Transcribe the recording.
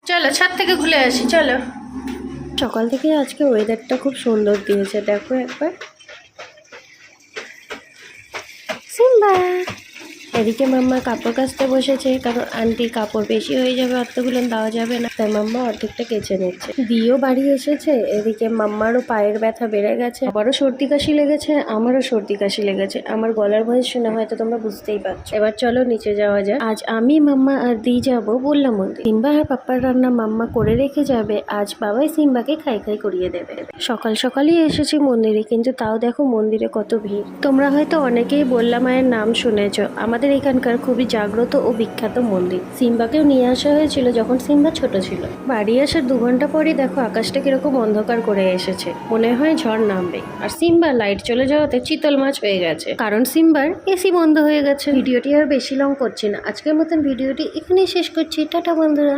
চলো ছাদ থেকে ঘুরে আসি চলো। সকাল থেকে আজকে ওয়েদারটা খুব সুন্দর দিয়েছে, দেখো একবার। সিম্বা এদিকে মাম্মা কাপড় কাচতে বসেছে, কারণ আন্টি কাপড় বেশি হয়ে যাবে, অতগুলো দেওয়া যাবে না, তাই মাম্মা অর্ধেকটা কেচে নিচ্ছে। দিও বাড়ি এসেছে, এদিকে মাম্মারও পায়ের ব্যথা বেড়ে গেছে, আবারও সর্দি কাশি লেগেছে, আমারও সর্দি কাশি লেগেছে। আমার গলার ভয়েস শুনে হয়তো তোমরা বুঝতেই পারছো। এবার চলো নিচে যাওয়া যায়। আজ আমি, মাম্মা আর দি যাবো বললা মন্দির। সিম্বা আর পাপ্পার রান্না মাম্মা করে রেখে যাবে, আজ বাবাই সিম্বাকে খাই খাই করিয়ে দেবে। সকাল সকালই এসেছি মন্দিরে, কিন্তু তাও দেখো মন্দিরে কত ভিড়। তোমরা হয়তো অনেকেই বললা মায়ের নাম শুনেছ। আমাদের এখানকার খুবই জাগ্রত ও বিখ্যাত মন্দির। সিম্বাকেও নিয়ে আসা হয়েছিল যখন সিম্বা ছোট ছিল। বাড়ি আসার 2 ঘন্টা পরই দেখো আকাশটা কিরকম অন্ধকার করে এসেছে, মনে হয় ঝড় নামবে। আর সিম্বা লাইট চলে যাওয়াতে চিতল মাছ হয়ে গেছে, কারণ সিম্বার এসি বন্ধ হয়ে গেছে। ভিডিওটি আর বেশি লং করছি না, আজকের মতন ভিডিওটি এখানেই শেষ করছি। টাটা বন্ধুরা।